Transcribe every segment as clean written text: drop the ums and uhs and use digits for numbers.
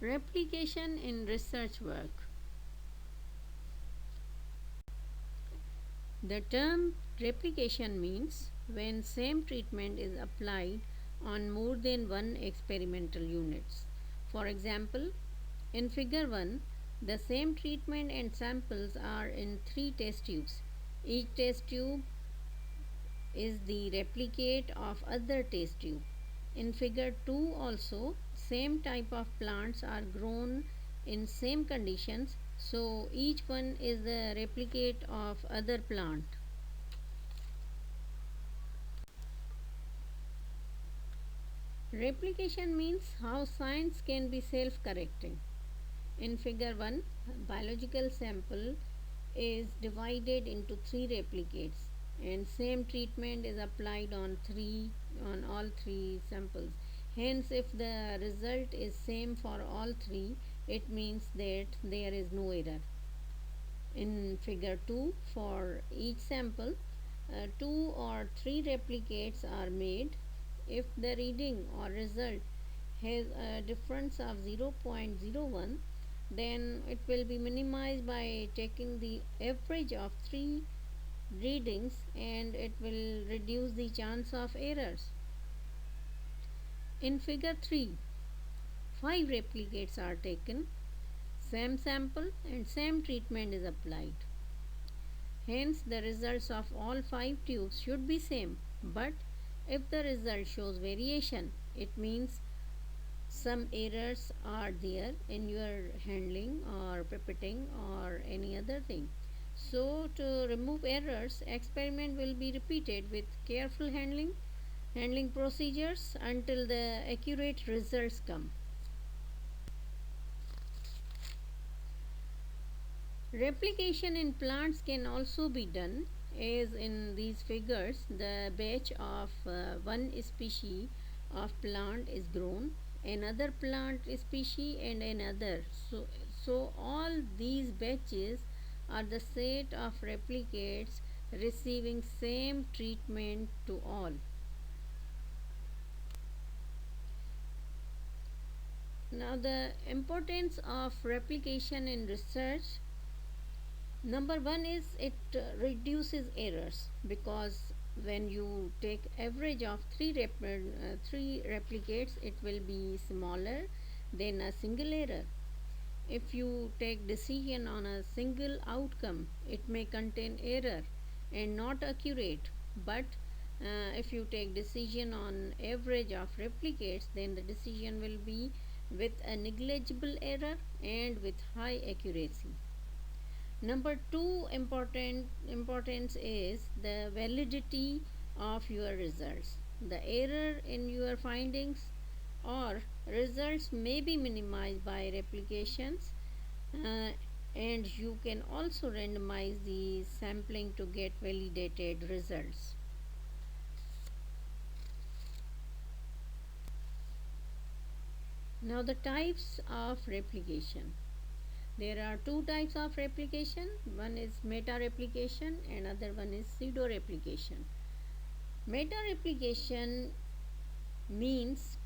Replication in research work. The term replication means when same treatment is applied on more than one experimental units. For example, in figure 1, the same treatment and samples are in 3 test tubes. Each test tube is the replicate of other test tube. In figure 2 also, same type of plants are grown in same conditions, so each one is the replicate of other plant. Replication means how science can be self-correcting. In figure 1, biological sample is divided into 3 replicates and same treatment is applied on all 3 samples. Hence, if the result is same for all 3, it means that there is no error. In figure 2, for each sample, 2 or 3 replicates are made. If the reading or result has a difference of 0.01, then it will be minimized by taking the average of 3 readings and it will reduce the chance of errors. In figure 3, 5 replicates are taken, same sample and same treatment is applied. Hence, the results of all 5 tubes should be same, but if the result shows variation, it means some errors are there in your handling or pipetting or any other thing. So, to remove errors, experiment will be repeated with careful handling procedures until the accurate results come. Replication in plants can also be done, as in these figures the batch of one species of plant is grown, another plant species and another. So all these batches are the set of replicates receiving same treatment to all. Now the importance of replication in research. Number one is it reduces errors, because when you take average of three replicates, it will be smaller than a single error. If you take decision on a single outcome, it may contain error and not accurate. But if you take decision on average of replicates, then the decision will be with a negligible error and with high accuracy. Number two importance is the validity of your results. The error in your findings or results may be minimized by replications, uh, and you can also randomize the sampling to get validated results. Now the types of replication. There are two types of replication. One is meta replication and other one is pseudo replication. Meta replication means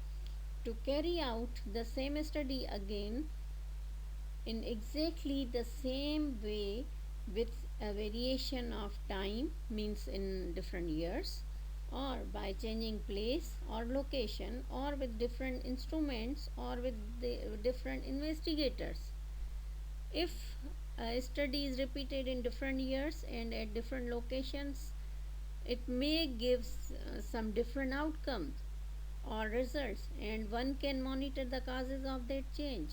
to carry out the same study again in exactly the same way with a variation of time, means in different years, or by changing place or location, or with different instruments, or with different investigators. If a study is repeated in different years and at different locations, it may give some different outcomes or results, and one can monitor the causes of that change.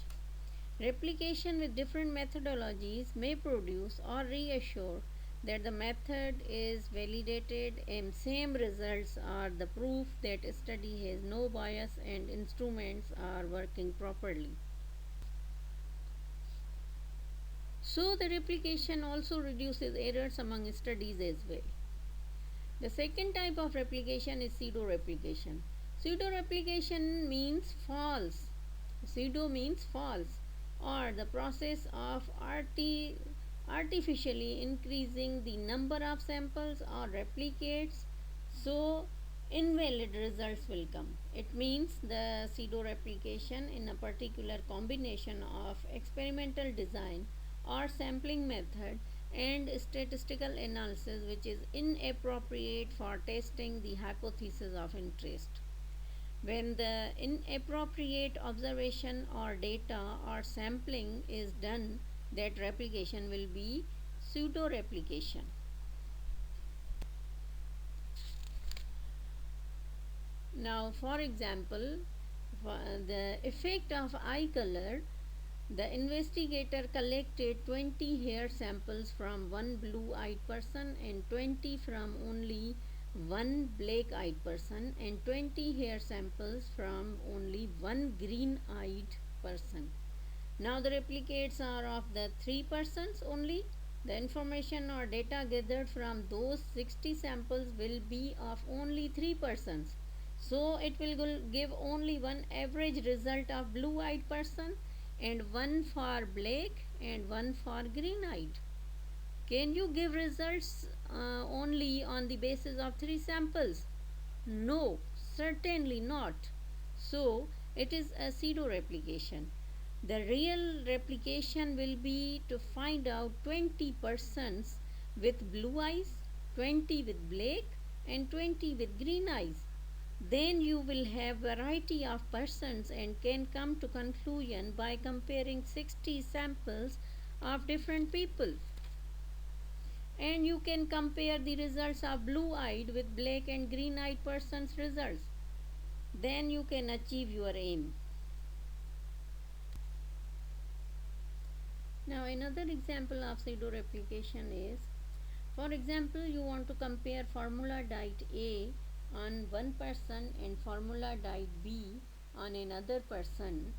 Replication with different methodologies may produce or reassure that the method is validated, and same results are the proof that a study has no bias and instruments are working properly. So, the replication also reduces errors among studies as well. The second type of replication is pseudo replication. Pseudo replication means false. Pseudo means false, or the process of artificially increasing the number of samples or replicates so invalid results will come. It means the pseudo replication in a particular combination of experimental design or sampling method and statistical analysis which is inappropriate for testing the hypothesis of interest. When the inappropriate observation or data or sampling is done, that replication will be pseudo replication. Now, for example, for the effect of eye color, the investigator collected 20 hair samples from one blue eyed person and 20 from only one black eyed person and 20 hair samples from only one green eyed person. Now the replicates are of the three persons only. The information or data gathered from those 60 samples will be of only three persons. So it will give only one average result of blue eyed person and one for black and one for green eyed. Can you give results only on the basis of three samples? No, certainly not. So, it is a pseudo replication. The real replication will be to find out 20 persons with blue eyes, 20 with black, and 20 with green eyes. Then you will have variety of persons and can come to conclusion by comparing 60 samples of different people. And you can compare the results of blue eyed with black and green eyed persons results. Then you can achieve your aim. Now another example of pseudo replication is, for example, you want to compare formula diet A on one person and formula diet B on another person.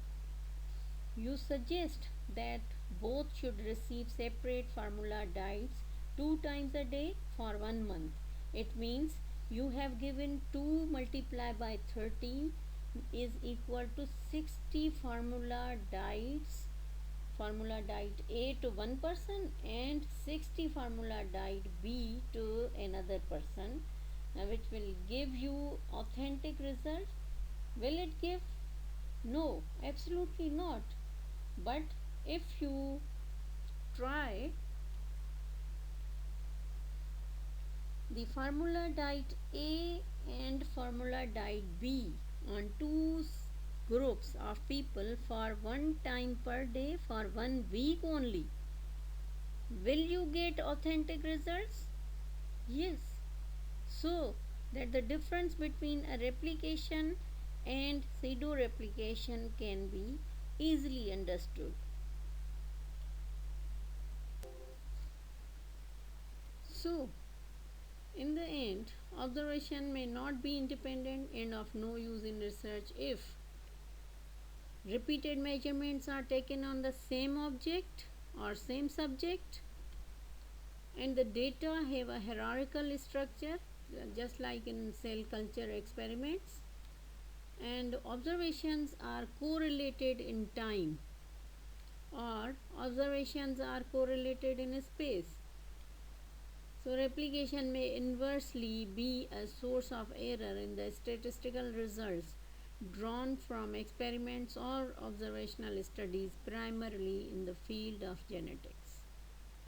You suggest that both should receive separate formula diets 2 times a day for 1 month. It means you have given 2 multiplied by 13 is equal to 60 formula diet A to one person and 60 formula diet B to another person, which will give you authentic result. Will it give? No, absolutely not. But if you try the formula diet A and formula diet B on two groups of people for 1 time per day for 1 week only, will you get authentic results? Yes. So that the difference between a replication and pseudo replication can be easily understood. So, in the end, observation may not be independent and of no use in research if repeated measurements are taken on the same object or same subject and the data have a hierarchical structure just like in cell culture experiments, and observations are correlated in time or observations are correlated in space. So replication may inversely be a source of error in the statistical results drawn from experiments or observational studies primarily in the field of genetics.